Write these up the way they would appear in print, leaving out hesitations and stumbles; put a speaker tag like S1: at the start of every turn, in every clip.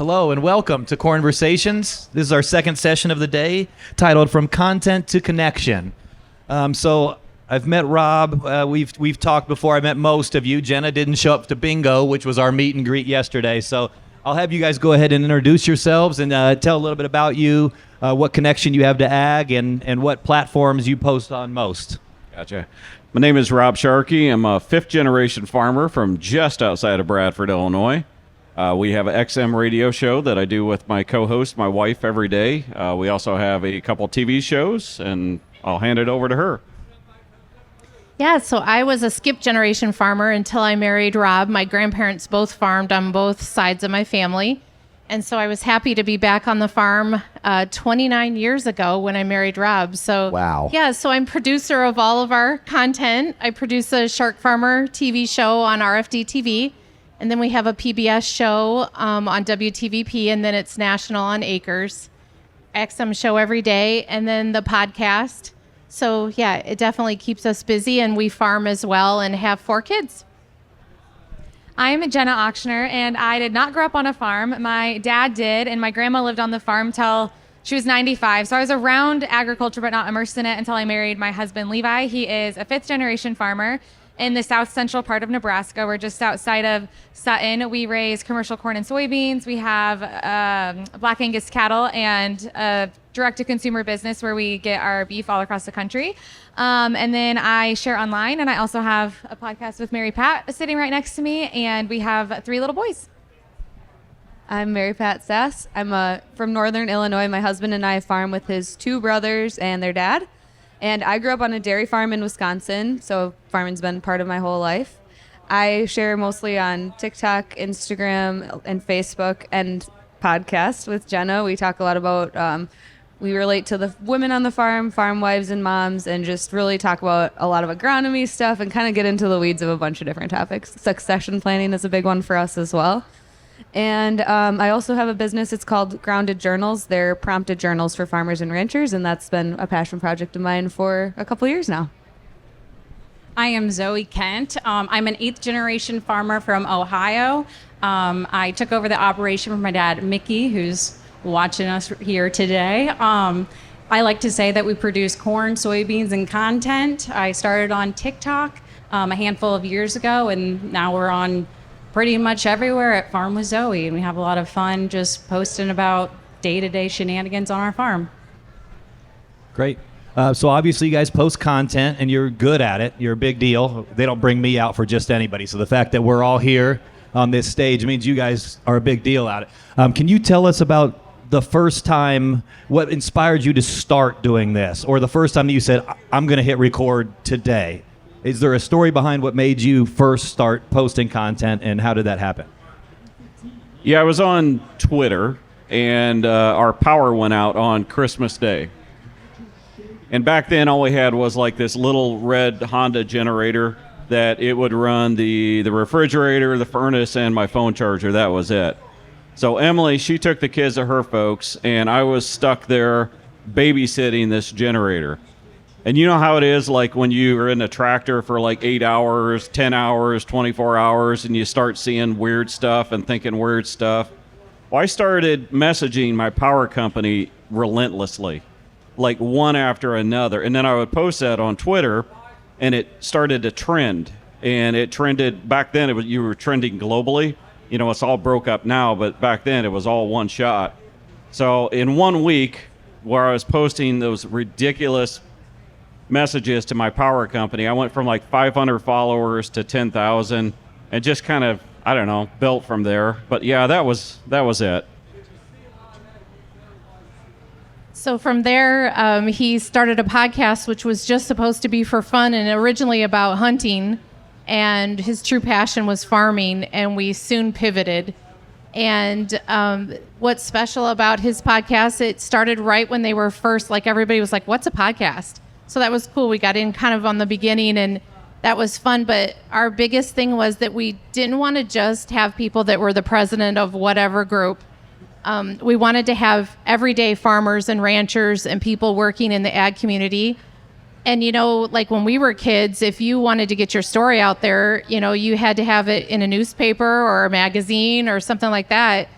S1: Hello and welcome to Conversations. This is our second session of the day, titled From Content to Connection. So I've met Rob. We've talked before. I met most of you. Jenna didn't show up to bingo, which was our meet and greet yesterday. So I'll have you guys go ahead and introduce yourselves and tell a little bit about you, what connection you have to ag, and what platforms you post on most.
S2: Gotcha. My name is Rob Sharkey. I'm a fifth-generation farmer from just outside of Bradford, Illinois. We have an XM radio show that I do with my co-host, my wife, every day. We also have a couple TV shows, and I'll hand it over to her.
S3: Yeah, so I was a skip-generation farmer until I married Rob. My grandparents both farmed on both sides of my family. And so I was happy to be back on the farm 29 years ago when I married Rob. So
S1: Wow.
S3: Yeah, so I'm producer of all of our content. I produce a Shark Farmer TV show on RFD TV. And then we have a PBS show on WTVP, and then it's national on Acres. XM show every day, and then the podcast. So yeah, it definitely keeps us busy, and we farm as well and have 4 kids.
S4: I'm Jenna Auctioner, and I did not grow up on a farm. My dad did, and my grandma lived on the farm till she was 95. So I was around agriculture, but not immersed in it until I married my husband, Levi. He is a 5th-generation farmer in the south central part of Nebraska. We're just outside of Sutton. We raise commercial corn and soybeans. We have Black Angus cattle and a direct-to-consumer business where we get our beef all across the country. And then I share online, and I also have a podcast with Mary Pat sitting right next to me, and we have 3 little boys.
S5: I'm Mary Pat Sass. I'm from Northern Illinois. My husband and I farm with his 2 brothers and their dad. And I grew up on a dairy farm in Wisconsin, so farming's been part of my whole life. I share mostly on TikTok, Instagram, and Facebook, and podcast with Jenna. We talk a lot about, we relate to the women on the farm wives and moms, and just really talk about a lot of agronomy stuff and kind of get into the weeds of a bunch of different topics. Succession planning is a big one for us as well. And I also have a business. It's called Grounded Journals. They're prompted journals for farmers and ranchers, and that's been a passion project of mine for a couple years now.
S6: I am Zoe Kent. I'm an 8th-generation farmer from Ohio. I took over the operation from my dad, Mickey, who's watching us here today. I like to say that we produce corn, soybeans, and content. I started on TikTok a handful of years ago, and now we're on pretty much everywhere at Farm with Zoe, and we have a lot of fun just posting about day-to-day shenanigans on our farm.
S1: Great. So obviously you guys post content, and you're good at it. You're a big deal. They don't bring me out for just anybody. So the fact that we're all here on this stage means you guys are a big deal at it. Can you tell us about the first time, what inspired you to start doing this? Or the first time that you said, I'm going to hit record today? Is there a story behind what made you first start posting content, and how did that happen?
S2: Yeah, I was on Twitter, and our power went out on Christmas Day. And back then, all we had was like this little red Honda generator that it would run the refrigerator, the furnace, and my phone charger. That was it. So Emily, she took the kids to her folks, and I was stuck there babysitting this generator. And you know how it is, like when you are in a tractor for like 8 hours, 10 hours, 24 hours, and you start seeing weird stuff and thinking weird stuff. Well, I started messaging my power company relentlessly, like one after another. And then I would post that on Twitter, and it started to trend. And it trended, back then you were trending globally. You know, it's all broke up now, but back then it was all one shot. So in 1 week, where I was posting those ridiculous messages to my power company, I went from like 500 followers to 10,000, and just kind of, I don't know, built from there. But yeah, that was it.
S3: So from there, he started a podcast, which was just supposed to be for fun and originally about hunting. And his true passion was farming, and we soon pivoted. And what's special about his podcast, it started right when they were first, like everybody was like, what's a podcast? So that was cool. We got in kind of on the beginning, and that was fun. But our biggest thing was that we didn't want to just have people that were the president of whatever group. We wanted to have everyday farmers and ranchers and people working in the ag community. And, you know, like when we were kids, if you wanted to get your story out there, you know, you had to have it in a newspaper or a magazine or something like that.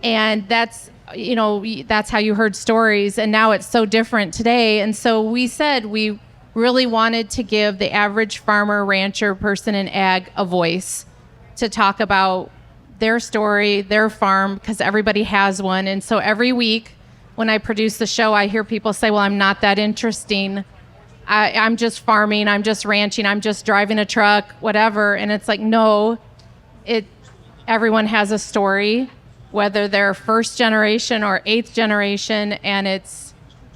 S3: And that's how you heard stories, and now it's so different today. And so we said we really wanted to give the average farmer, rancher, person in ag a voice to talk about their story, their farm, because everybody has one. And so every week when I produce the show, I hear people say, well, I'm not that interesting. I'm just farming, I'm just ranching, I'm just driving a truck, whatever. And it's like, no, everyone has a story, whether they're first generation or eighth generation, and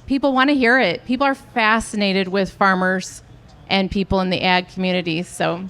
S3: people want to hear it. People are fascinated with farmers and people in the ag community. So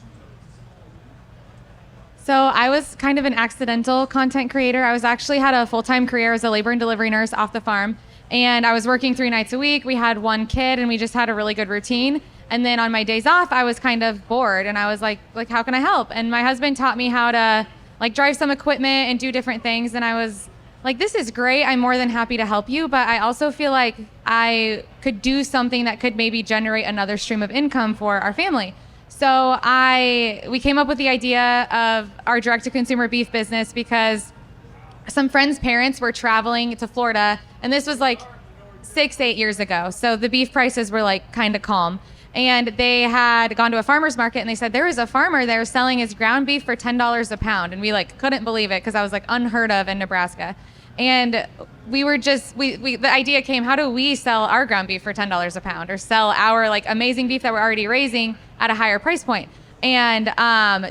S4: I was kind of an accidental content creator. I was actually had a full-time career as a labor and delivery nurse off the farm. And I was working 3 nights a week. We had 1 kid and we just had a really good routine. And then on my days off, I was kind of bored and I was like, how can I help? And my husband taught me how to drive some equipment and do different things. And I was like, this is great. I'm more than happy to help you. But I also feel like I could do something that could maybe generate another stream of income for our family. So we came up with the idea of our direct-to-consumer beef business because some friends' parents were traveling to Florida, and this was 6-8 years ago. So the beef prices were kind of calm. And they had gone to a farmer's market, and they said there was a farmer there selling his ground beef for $10 a pound. And we couldn't believe it because I was unheard of in Nebraska. And we were just, the idea came, how do we sell our ground beef for $10 a pound or sell our amazing beef that we're already raising at a higher price point? And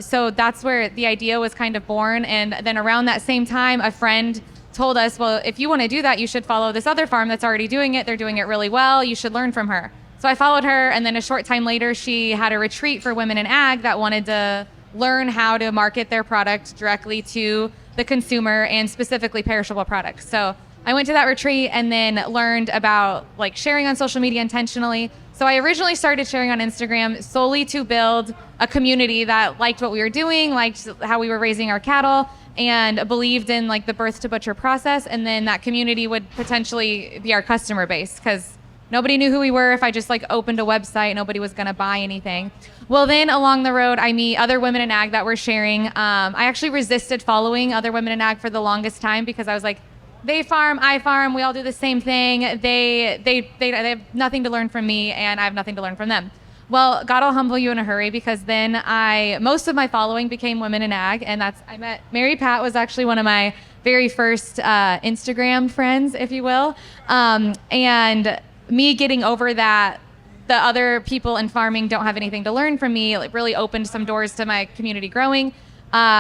S4: so that's where the idea was kind of born. And then around that same time, a friend told us, well, if you want to do that, you should follow this other farm that's already doing it. They're doing it really well. You should learn from her. So I followed her. And then a short time later, she had a retreat for women in ag that wanted to learn how to market their product directly to the consumer and specifically perishable products. So I went to that retreat and then learned about sharing on social media intentionally. So I originally started sharing on Instagram solely to build a community that liked what we were doing, liked how we were raising our cattle, and believed in the birth to butcher process. And then that community would potentially be our customer base because nobody knew who we were. If I just opened a website, nobody was going to buy anything. Well, then along the road, I meet other women in ag that were sharing. I actually resisted following other women in ag for the longest time because I was like, they farm, I farm, we all do the same thing. They have nothing to learn from me, and I have nothing to learn from them. Well, God will humble you in a hurry because then most of my following became women in ag, and I met Mary Pat was actually one of my very first Instagram friends, if you will, and me getting over that the other people in farming don't have anything to learn from me really opened some doors to my community growing,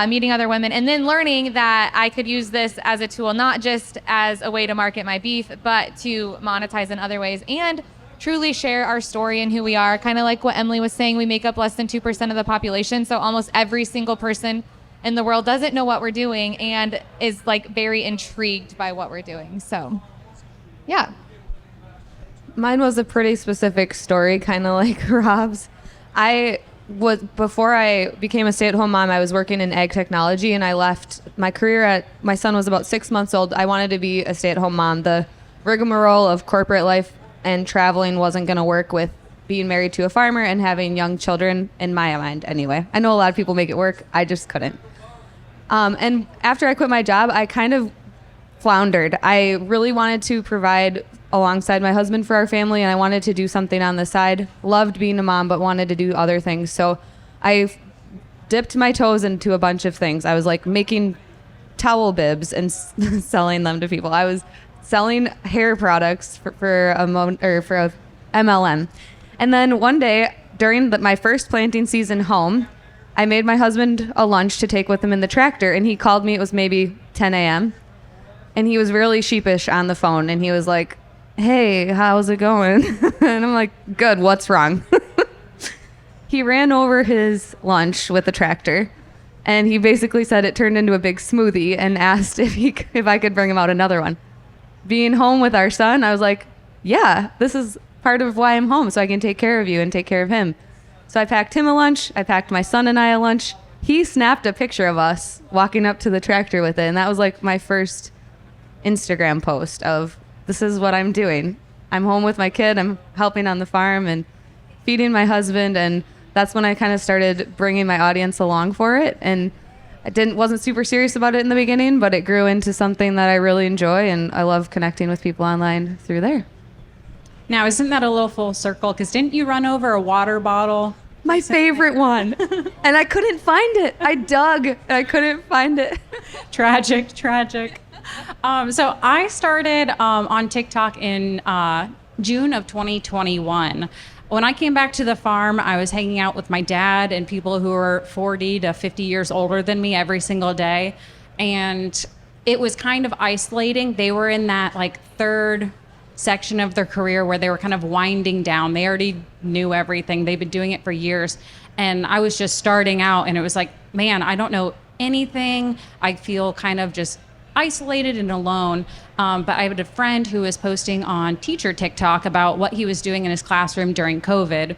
S4: meeting other women, and then learning that I could use this as a tool, not just as a way to market my beef, but to monetize in other ways and truly share our story and who we are. Kind of like what Emily was saying, we make up less than 2% of the population, so almost every single person in the world doesn't know what we're doing and is very intrigued by what we're doing. So, yeah.
S5: Mine was a pretty specific story, kind of like Rob's. Before I became a stay-at-home mom, I was working in ag technology, and I left my career my son was about 6 months old. I wanted to be a stay-at-home mom. The rigmarole of corporate life and traveling wasn't going to work with being married to a farmer and having young children, in my mind anyway. I know a lot of people make it work. I just couldn't. And after I quit my job, I kind of floundered. I really wanted to provide alongside my husband for our family, and I wanted to do something on the side. Loved being a mom, but wanted to do other things. So I dipped my toes into a bunch of things. I was making towel bibs and selling them to people. I was selling hair products for a MLM. And then one day during my first planting season home, I made my husband a lunch to take with him in the tractor, and he called me. It was maybe 10 a.m. And he was really sheepish on the phone, and he was like, hey, how's it going? And I'm like, good, what's wrong? He ran over his lunch with the tractor, and he basically said it turned into a big smoothie and asked if I could bring him out another one. Being home with our son, I was like, yeah, this is part of why I'm home, so I can take care of you and take care of him. So I packed him a lunch. I packed my son and I a lunch. He snapped a picture of us walking up to the tractor with it, and that was my first Instagram post of, this is what I'm doing. I'm home with my kid. I'm helping on the farm and feeding my husband. And that's when I kind of started bringing my audience along for it. And wasn't super serious about it in the beginning, but it grew into something that I really enjoy, and I love connecting with people online through there.
S6: Now, isn't that a little full circle? Because didn't you run over a water bottle?
S5: My favorite one. And I couldn't find it. I dug and I couldn't find it.
S6: Tragic. So I started on TikTok in June of 2021. When I came back to the farm, I was hanging out with my dad and people who were 40 to 50 years older than me every single day. And it was kind of isolating. They were in that like third section of their career where they were kind of winding down. They already knew everything. They've been doing it for years. And I was just starting out, and it was like, man, I don't know anything. I feel kind of just isolated and alone. But I had a friend who was posting on teacher TikTok about what he was doing in his classroom during COVID.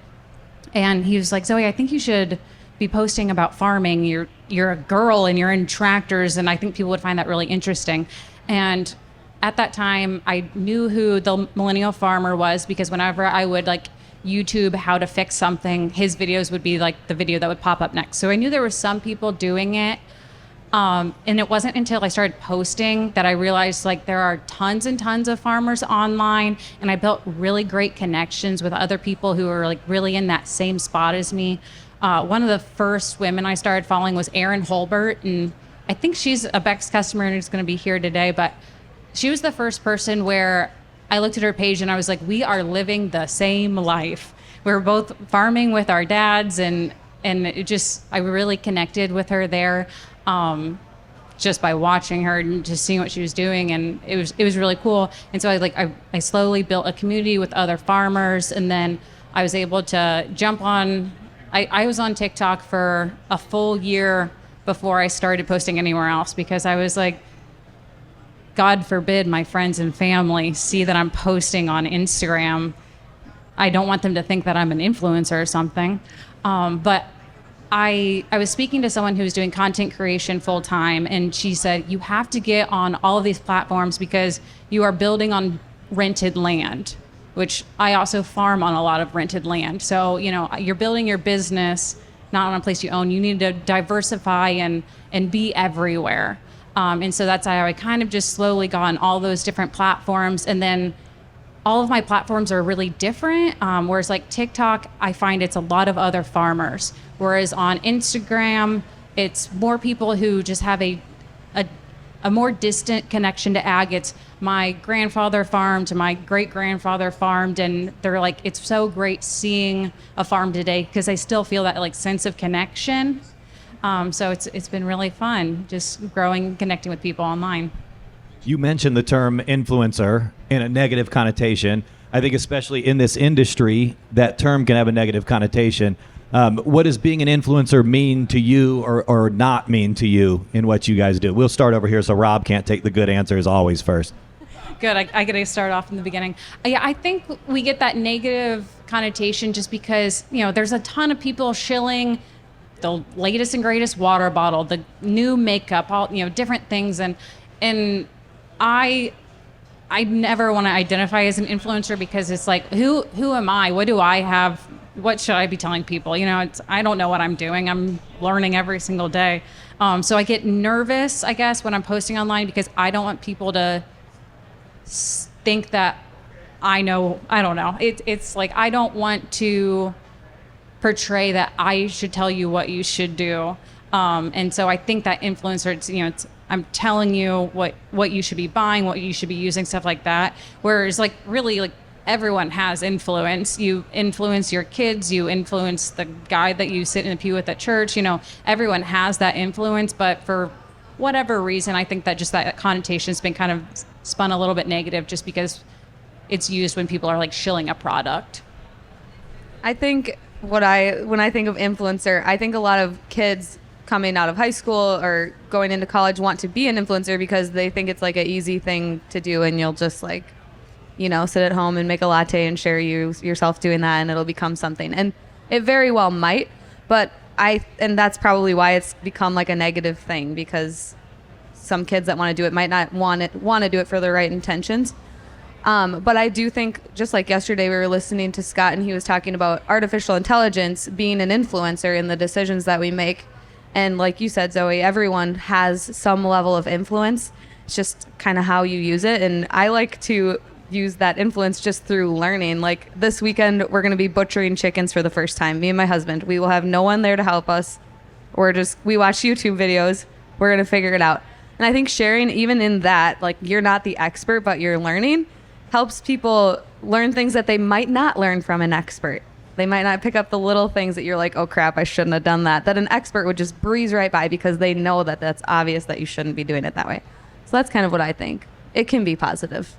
S6: And he was like, Zoe, I think you should be posting about farming. You're a girl and you're in tractors, and I think people would find that really interesting. And at that time, I knew who the millennial farmer was, because whenever I would like YouTube how to fix something, his videos would be like the video that would pop up next. So I knew there were some people doing it. And it wasn't until I started posting that I realized like there are tons and tons of farmers online, and I built really great connections with other people who are like really in that same spot as me. One of the first women I started following was Erin Holbert, and I think she's a Beck's customer and is going to be here today, but she was the first person where I looked at her page and I was like, we are living the same life. We're both farming with our dads, and it just, I really connected with her there. Just by watching her and just seeing what she was doing, and it was really cool. And so I slowly built a community with other farmers, and then I was able to jump on. I was on TikTok for a full year before I started posting anywhere else, because I was like, God forbid my friends and family see that I'm posting on Instagram. I don't want them to think that I'm an influencer or something. But I was speaking to someone who was doing content creation full time, and she said, you have to get on all of these platforms because you are building on rented land, which I also farm on a lot of rented land. So, you know, you're building your business not on a place you own. You need to diversify and be everywhere. And so that's how I kind of just slowly got on all those different platforms. And then all of my platforms are really different. Whereas like TikTok, I find it's a lot of other farmers. Whereas on Instagram, it's more people who just have a more distant connection to ag. It's my grandfather farmed, my great grandfather farmed, and they're like, it's so great seeing a farm today, because I still feel that like sense of connection. So it's been really fun just growing, connecting with people online.
S1: You mentioned the term influencer in a negative connotation. I think especially in this industry, that term can have a negative connotation. What does being an influencer mean to you or not mean to you in what you guys do? We'll start over here so Rob can't take the good answer as always first.
S6: Good. I got to start off in the beginning. Yeah, I think we get that negative connotation just because, you know, there's a ton of people shilling the latest and greatest water bottle, the new makeup, all, you know, different things. And I never want to identify as an influencer, because it's like, who am I? What do I have? What should I be telling people? You know, I don't know what I'm doing. I'm learning every single day. So I get nervous, I guess, when I'm posting online, because I don't want people to think that I know. I don't know. It's like, I don't want to portray that I should tell you what you should do. And so I think that influencer, I'm telling you what you should be buying, what you should be using, stuff like that. Whereas like really like everyone has influence. You influence your kids, you influence the guy that you sit in the pew with at church, you know, everyone has that influence. But for whatever reason, I think that just that connotation has been kind of spun a little bit negative, just because it's used when people are like shilling a product.
S5: I think when I think of influencer, I think a lot of kids coming out of high school or going into college want to be an influencer because they think it's like an easy thing to do, and you'll just like, you know, sit at home and make a latte and share yourself doing that, and it'll become something. And it very well might, but and that's probably why it's become like a negative thing, because some kids that want to do it might not want to do it for the right intentions. But I do think, just like yesterday, we were listening to Scott, and he was talking about artificial intelligence being an influencer in the decisions that we make. And like you said, Zoe, everyone has some level of influence. It's just kind of how you use it. And I like to use that influence just through learning. Like this weekend, we're going to be butchering chickens for the first time. Me and my husband. We will have no one there to help us. We watch YouTube videos. We're going to figure it out. And I think sharing, even in that, like you're not the expert, but you're learning, helps people learn things that they might not learn from an expert. They might not pick up the little things that you're like, oh crap, I shouldn't have done that an expert would just breeze right by because they know that that's obvious that you shouldn't be doing it that way. So that's kind of what I think. It can be positive.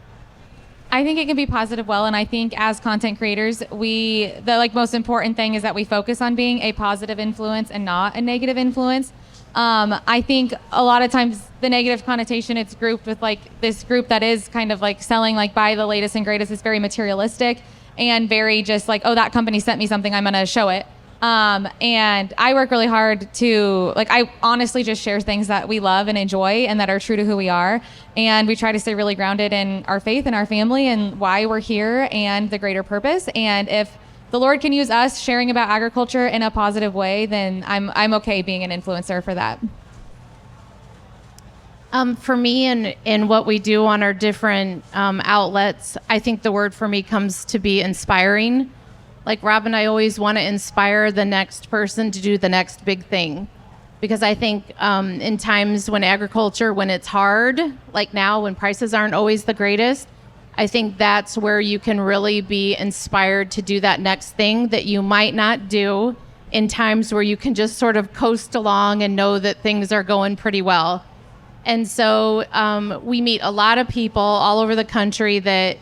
S4: I think it can be positive well, and I think as content creators, the most important thing is that we focus on being a positive influence and not a negative influence. I think a lot of times the negative connotation, it's grouped with like this group that is kind of like selling like buy the latest and greatest. It's very materialistic and very just like, oh, that company sent me something, I'm gonna show it. And I work really hard to I honestly just share things that we love and enjoy and that are true to who we are. And we try to stay really grounded in our faith and our family and why we're here and the greater purpose. And if the Lord can use us sharing about agriculture in a positive way, then I'm okay being an influencer for that.
S3: For me and what we do on our different outlets, I think the word for me comes to be inspiring. Like Rob and I always want to inspire the next person to do the next big thing. Because I think in times when it's hard, like now when prices aren't always the greatest, I think that's where you can really be inspired to do that next thing that you might not do in times where you can just sort of coast along and know that things are going pretty well. And so we meet a lot of people all over the country that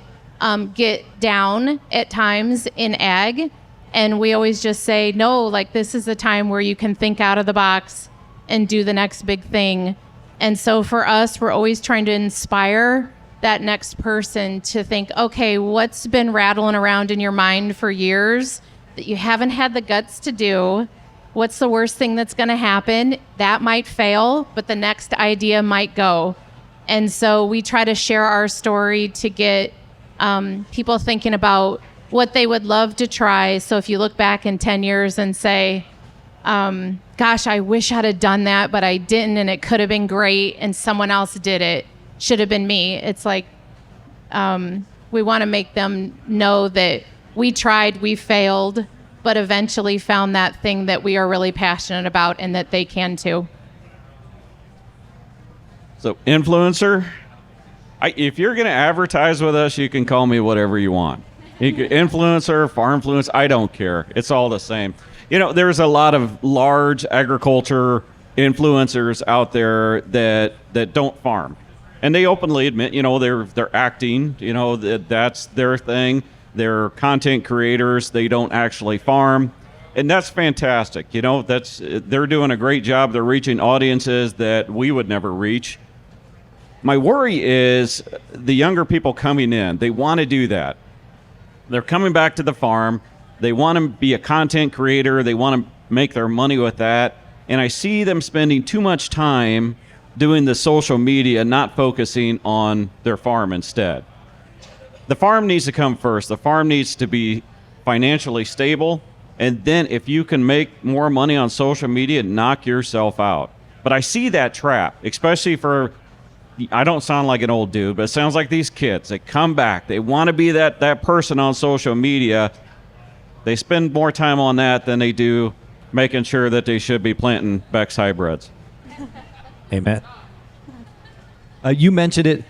S3: get down at times in ag. And we always just say, no, like this is a time where you can think out of the box and do the next big thing. And so for us, we're always trying to inspire that next person to think, okay, what's been rattling around in your mind for years that you haven't had the guts to do? What's the worst thing that's going to happen? That might fail, but the next idea might go. And so we try to share our story to get people thinking about what they would love to try. So if you look back in 10 years and say, gosh, I wish I'd have done that, but I didn't, and it could have been great, and someone else did it. Should have been me. It's like we want to make them know that we tried, we failed, but eventually found that thing that we are really passionate about and that they can too.
S2: So, influencer, if you're going to advertise with us, you can call me whatever you want. Influencer, farm influence, I don't care. It's all the same. You know, there's a lot of large agriculture influencers out there that don't farm. And they openly admit, you know, they're acting, you know, that's their thing. They're content creators. They don't actually farm. And that's fantastic. You know, they're doing a great job. They're reaching audiences that we would never reach. My worry is the younger people coming in. They want to do that. They're coming back to the farm. They want to be a content creator. They want to make their money with that. And I see them spending too much time doing the social media, not focusing on their farm instead. The farm needs to come first. The farm needs to be financially stable. And then if you can make more money on social media, knock yourself out. But I see that trap, especially for, I don't sound like an old dude, but it sounds like these kids. They come back. They want to be that person on social media. They spend more time on that than they do making sure that they should be planting Beck's hybrids.
S1: Amen. You mentioned it,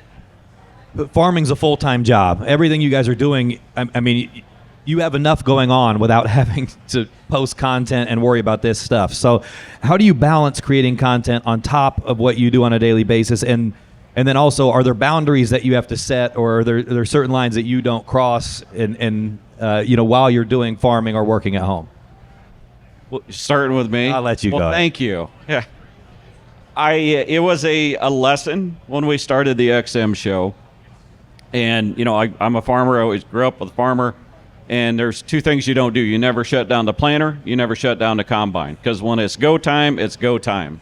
S1: but farming's a full-time job. Everything you guys are doing, I mean, you have enough going on without having to post content and worry about this stuff. So how do you balance creating content on top of what you do on a daily basis? And then also, are there boundaries that you have to set, or are there certain lines that you don't cross and while you're doing farming or working at home?
S2: Well, starting with me.
S1: I'll let you go.
S2: Thank you. Yeah. It was a lesson when we started the XM show. And, you know, I'm a farmer. I always grew up with a farmer. And there's two things you don't do. You never shut down the planter. You never shut down the combine. Because when it's go time, it's go time.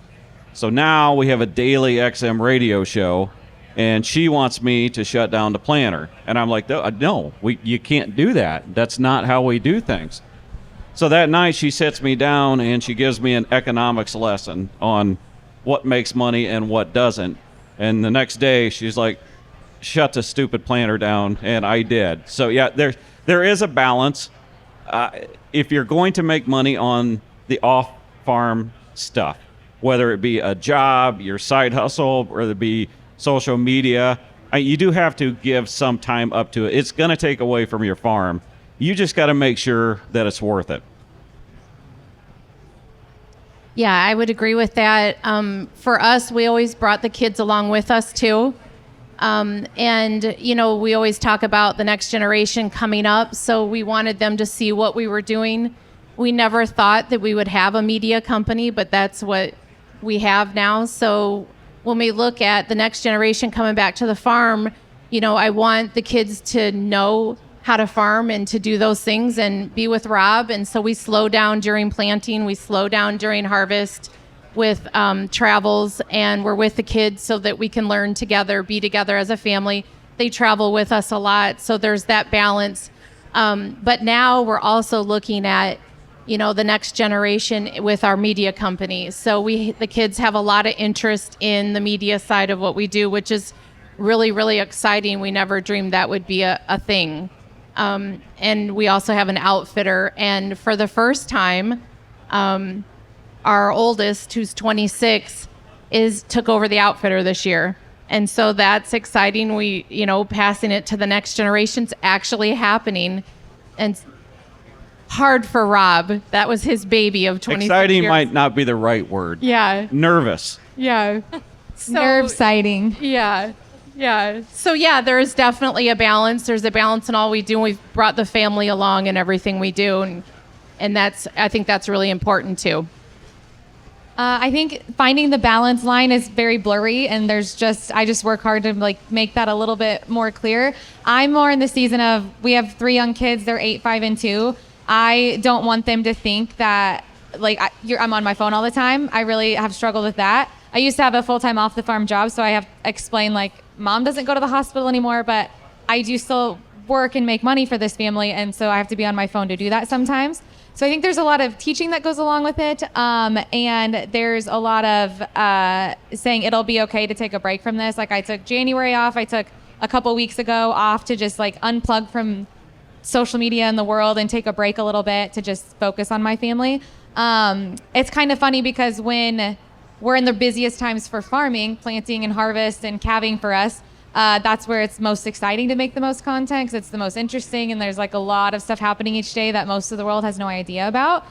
S2: So now we have a daily XM radio show. And she wants me to shut down the planter. And I'm like, no, you can't do that. That's not how we do things. So that night she sits me down and she gives me an economics lesson on what makes money and what doesn't. And the next day she's like, shut the stupid planner down, and I did. So yeah, there is a balance. If you're going to make money on the off-farm stuff, whether it be a job, your side hustle, whether it be social media, you do have to give some time up to it. It's going to take away from your farm. You just got to make sure that it's worth it.
S3: Yeah, I would agree with that. For us, we always brought the kids along with us too. And, you know, we always talk about the next generation coming up. So we wanted them to see what we were doing. We never thought that we would have a media company, but that's what we have now. So when we look at the next generation coming back to the farm, you know, I want the kids to know how to farm and to do those things and be with Rob. And so we slow down during planting. We slow down during harvest with travels, and we're with the kids so that we can learn together, be together as a family. They travel with us a lot, so there's that balance. But now we're also looking at, you know, the next generation with our media company. So the kids have a lot of interest in the media side of what we do, which is really, really exciting. We never dreamed that would be a thing. And we also have an outfitter. And for the first time, our oldest, who's 26, took over the outfitter this year. And so that's exciting. We, you know, passing it to the next generation's actually happening. And hard for Rob. That was his baby of 26
S2: Exciting
S3: years.
S2: might not be the right word.
S3: Yeah.
S2: Nervous.
S3: Yeah. So,
S4: Nerve-sighting.
S3: Yeah. Yeah. So yeah, there is definitely a balance. There's a balance in all we do. We've brought the family along in everything we do. And I think that's really important too.
S4: I think finding the balance line is very blurry, and I just work hard to like make that a little bit more clear. I'm more in the season of, we have 3 young kids. They're 8, 5, and 2. I don't want them to think that like I'm on my phone all the time. I really have struggled with that. I used to have a full-time off the farm job, so I have explained like mom doesn't go to the hospital anymore, but I do still work and make money for this family, and so I have to be on my phone to do that sometimes. So I think there's a lot of teaching that goes along with it, and there's a lot of saying it'll be okay to take a break from this. Like I took January off. I took a couple weeks ago off to just like unplug from social media and the world and take a break a little bit to just focus on my family. It's kind of funny because when we're in the busiest times for farming, planting and harvest and calving for us, that's where it's most exciting to make the most content because it's the most interesting, and there's like a lot of stuff happening each day that most of the world has no idea about.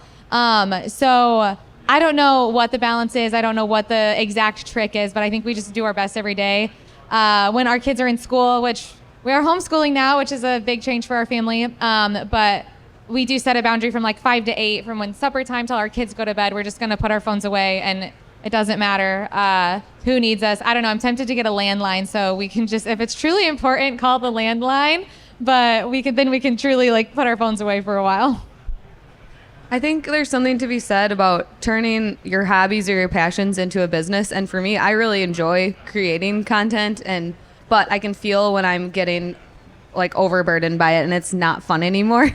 S4: So I don't know what the balance is. I don't know what the exact trick is, but I think we just do our best every day. When our kids are in school, which we are homeschooling now, which is a big change for our family, but we do set a boundary from like 5 to 8, from when supper time till our kids go to bed. We're just going to put our phones away, and it doesn't matter who needs us. I don't know. I'm tempted to get a landline so we can just, if it's truly important, call the landline. But we can truly like put our phones away for a while.
S5: I think there's something to be said about turning your hobbies or your passions into a business. And for me, I really enjoy creating content, but I can feel when I'm getting like overburdened by it and it's not fun anymore.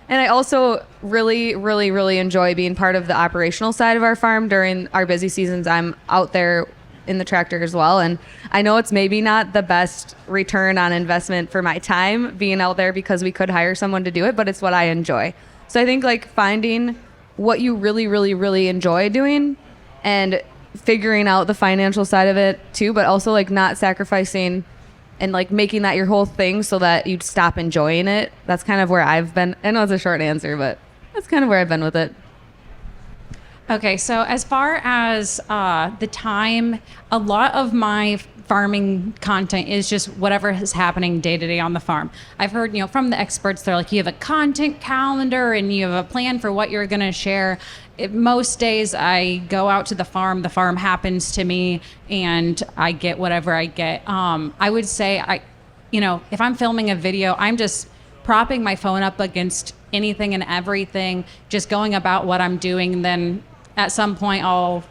S5: And I also really, really, really enjoy being part of the operational side of our farm. During our busy seasons, I'm out there in the tractor as well. And I know it's maybe not the best return on investment for my time being out there because we could hire someone to do it, but it's what I enjoy. So I think like finding what you really, really, really enjoy doing and figuring out the financial side of it too, but also like not sacrificing and like making that your whole thing so that you'd stop enjoying it. That's kind of where I've been. I know it's a short answer, but that's kind of where I've been with it.
S6: Okay, so as far as the time, a lot of my farming content is just whatever is happening day to day on the farm. I've heard, from the experts, they're like, you have a content calendar and you have a plan for what you're going to share. Most days I go out to the farm happens to me, and I get whatever I get. I would say if I'm filming a video, I'm just propping my phone up against anything and everything, just going about what I'm doing. And then at some point I'll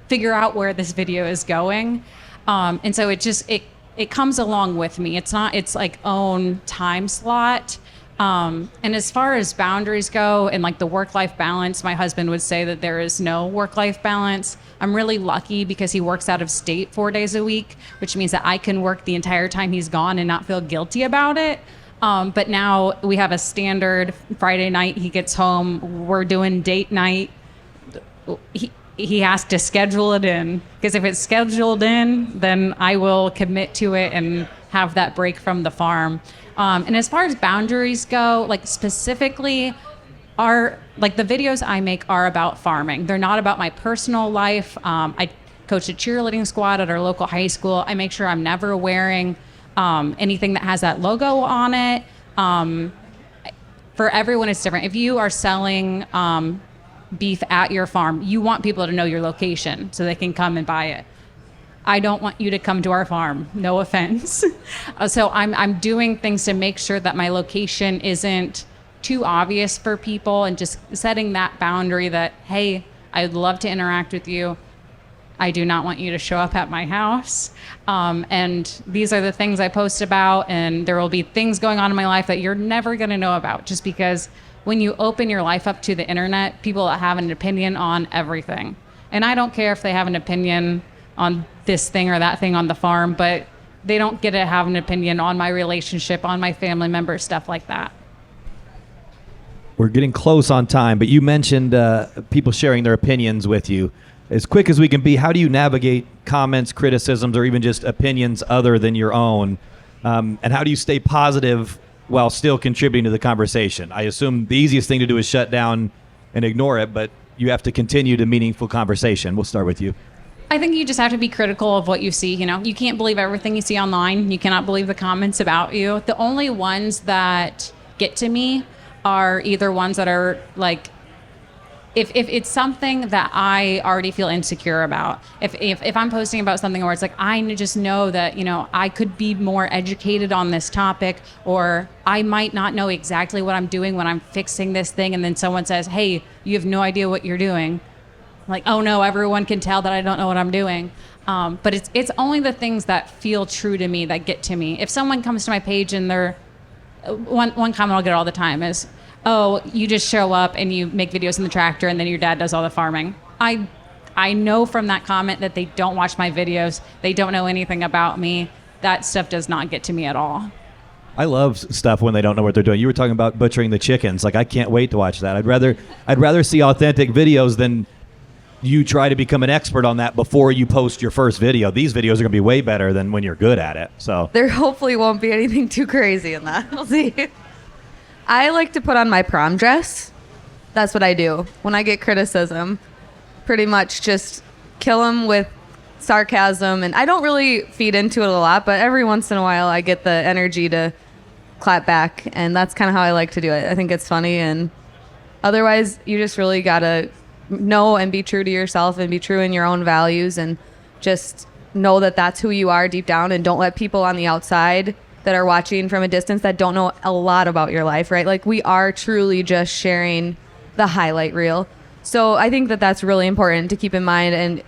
S6: figure out where this video is going. And so it comes along with me. It's not its like own time slot. And as far as boundaries go and like the work-life balance, my husband would say that there is no work-life balance. I'm really lucky because he works out of state 4 days a week, which means that I can work the entire time he's gone and not feel guilty about it. But now we have a standard Friday night. He gets home. We're doing date night. He has to schedule it in, because if it's scheduled in, then I will commit to it and have that break from the farm. And as far as boundaries go, like specifically, the videos I make are about farming. They're not about my personal life. I coach a cheerleading squad at our local high school. I make sure I'm never wearing anything that has that logo on it. For everyone, it's different. If you are selling beef at your farm, you want people to know your location so they can come and buy it. I don't want you to come to our farm. No offense. So I'm doing things to make sure that my location isn't too obvious for people, and just setting that boundary that, hey, I'd love to interact with you. I do not want you to show up at my house. And these are the things I post about, and there will be things going on in my life that you're never going to know about, just because when you open your life up to the internet, people have an opinion on everything. And I don't care if they have an opinion on this thing or that thing on the farm, but they don't get to have an opinion on my relationship, on my family members, stuff like that.
S1: We're getting close on time, but you mentioned people sharing their opinions with you. As quick as we can be, how do you navigate comments, criticisms, or even just opinions other than your own? And how do you stay positive while still contributing to the conversation? I assume the easiest thing to do is shut down and ignore it, but you have to continue the meaningful conversation. We'll start with you.
S6: I think you just have to be critical of what you see. You know, you can't believe everything you see online. You cannot believe the comments about you. The only ones that get to me are either ones that are like, if it's something that I already feel insecure about, if I'm posting about something where it's like, I just know that, you know, I could be more educated on this topic, or I might not know exactly what I'm doing when I'm fixing this thing, and then someone says, hey, you have no idea what you're doing. Like, oh no, everyone can tell that I don't know what I'm doing. But it's only the things that feel true to me that get to me. If someone comes to my page and they're, one comment I'll get all the time is, oh, you just show up and you make videos in the tractor and then your dad does all the farming. I know from that comment that they don't watch my videos. They don't know anything about me. That stuff does not get to me at all.
S1: I love stuff when they don't know what they're doing. You were talking about butchering the chickens. Like, I can't wait to watch that. I'd rather see authentic videos than you try to become an expert on that before you post your first video. These videos are going to be way better than when you're good at it. So
S5: There hopefully won't be anything too crazy in that. We'll see. I like to put on my prom dress. That's what I do when I get criticism. Pretty much just kill them with sarcasm. And I don't really feed into it a lot, but every once in a while I get the energy to clap back. And that's kind of how I like to do it. I think it's funny. And otherwise, you just really got to know and be true to yourself and be true in your own values, and just know that that's who you are deep down, and don't let people on the outside that are watching from a distance that don't know a lot about your life, right? Like, we are truly just sharing the highlight reel. So I think that that's really important to keep in mind, and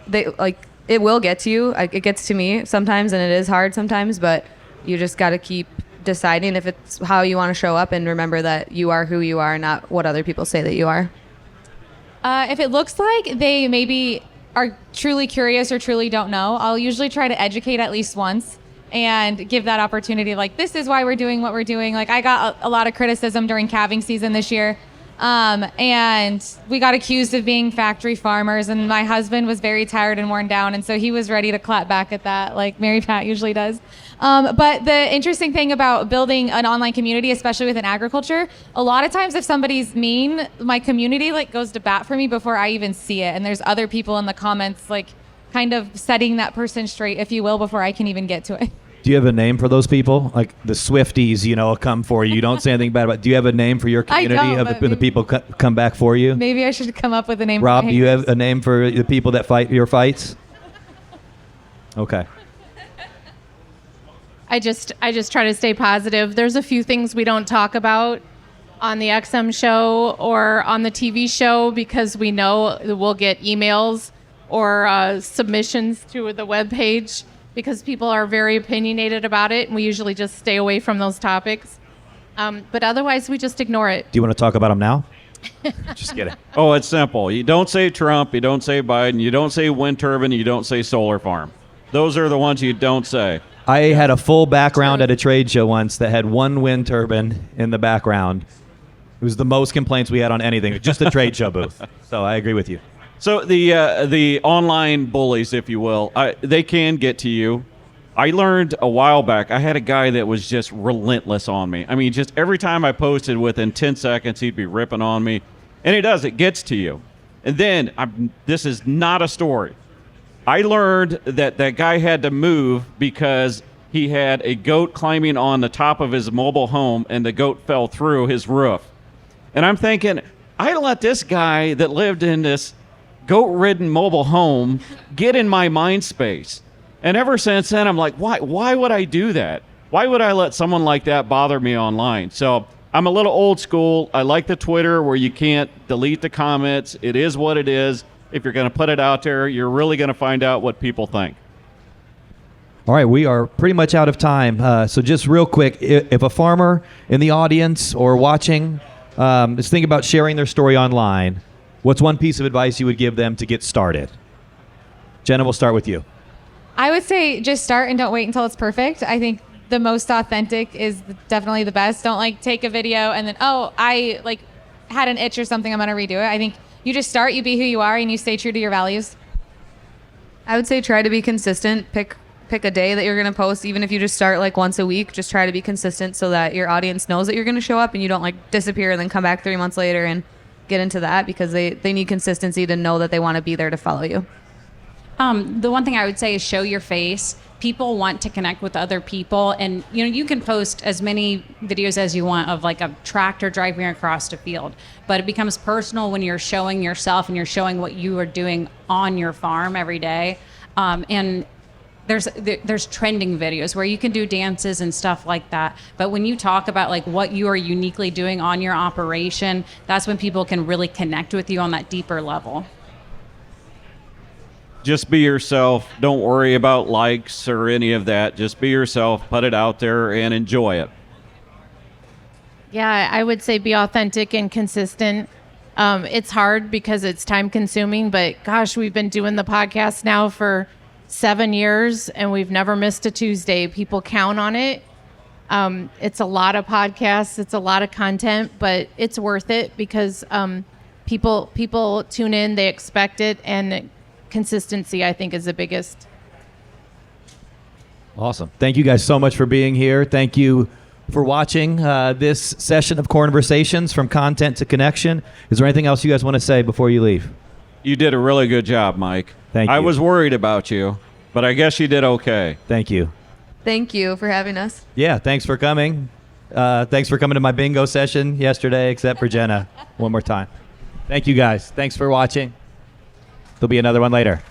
S5: it will get to you. It gets to me sometimes, and it is hard sometimes, but you just got to keep deciding if it's how you want to show up, and remember that you are who you are, not what other people say that you are.
S4: If it looks like they maybe are truly curious or truly don't know, I'll usually try to educate at least once and give that opportunity. Like, this is why we're doing what we're doing. Like, I got a lot of criticism during calving season this year. And we got accused of being factory farmers, and my husband was very tired and worn down, and so he was ready to clap back at that, like Mary Pat usually does. But the interesting thing about building an online community, especially within agriculture, a lot of times if somebody's mean, my community like goes to bat for me before I even see it, and there's other people in the comments like kind of setting that person straight, if you will, before I can even get to it.
S1: do you have a name for those people? Like the Swifties, you know, come for you. You don't say anything bad about. Do you have a name for your community
S4: I don't,
S1: of the people come back for you?
S4: Maybe I should come up with a name.
S1: Rob,
S4: for
S1: do you have a name for the people that fight your fights? Okay.
S3: I just try to stay positive. There's a few things we don't talk about on the XM show or on the TV show because we know we'll get emails or submissions to the webpage because people are very opinionated about it, and we usually just stay away from those topics. But otherwise, we just ignore it.
S1: Do you want to talk about them now? Just kidding.
S2: Oh, it's simple. You don't say Trump, you don't say Biden, you don't say wind turbine, you don't say solar farm. Those are the ones you don't say.
S1: I had a full background at a trade show once that had one wind turbine in the background. It was the most complaints we had on anything, just a trade show booth. So I agree with you.
S2: So the online bullies, if you will, they can get to you. I learned a while back, I had a guy that was just relentless on me. I mean, just every time I posted, within 10 seconds, he'd be ripping on me. And it gets to you. And then, this is not a story. I learned that guy had to move because he had a goat climbing on the top of his mobile home and the goat fell through his roof. And I'm thinking, I let this guy that lived in this goat-ridden mobile home get in my mind space. And ever since then, I'm like, why would I do that? Why would I let someone like that bother me online? So I'm a little old school. I like the Twitter where you can't delete the comments. It is what it is. If you're going to put it out there, you're really going to find out what people think.
S1: All right, we are pretty much out of time. So just real quick, if a farmer in the audience or watching is thinking about sharing their story online, what's one piece of advice you would give them to get started? Jenna, we'll start with you.
S4: I would say just start and don't wait until it's perfect. I think the most authentic is definitely the best. Don't take a video and then, I had an itch or something, I'm going to redo it. I think you just start, you be who you are, and you stay true to your values.
S5: I would say try to be consistent. Pick a day that you're going to post. Even if you just start once a week, just try to be consistent so that your audience knows that you're going to show up and you don't disappear and then come back 3 months later and get into that, because they need consistency to know that they want to be there to follow you.
S6: The one thing I would say is show your face. People want to connect with other people, and you can post as many videos as you want of a tractor driving across a field, but it becomes personal when you're showing yourself and you're showing what you are doing on your farm every day. And there's trending videos where you can do dances and stuff like that, but when you talk about what you are uniquely doing on your operation, that's when people can really connect with you on that deeper level.
S2: Just be yourself. Don't worry about likes or any of that. Just be yourself, put it out there, and enjoy it.
S3: Yeah, I would say be authentic and consistent. It's hard because it's time consuming, but gosh, we've been doing the podcast now for 7 years and we've never missed a Tuesday. People count on it. It's a lot of podcasts. It's a lot of content, but it's worth it because people tune in, they expect it, and consistency, I think, is the biggest.
S1: Awesome. Thank you guys so much for being here. Thank you for watching this session of Conversations from Content to Connection. Is there anything else you guys want to say before you leave?
S2: You did a really good job, Mike.
S1: Thank you.
S2: I was worried about you, but I guess you did okay.
S1: Thank you.
S5: Thank you for having us.
S1: Yeah, thanks for coming. Thanks for coming to my bingo session yesterday, except for Jenna. One more time. Thank you guys. Thanks for watching. There'll be another one later.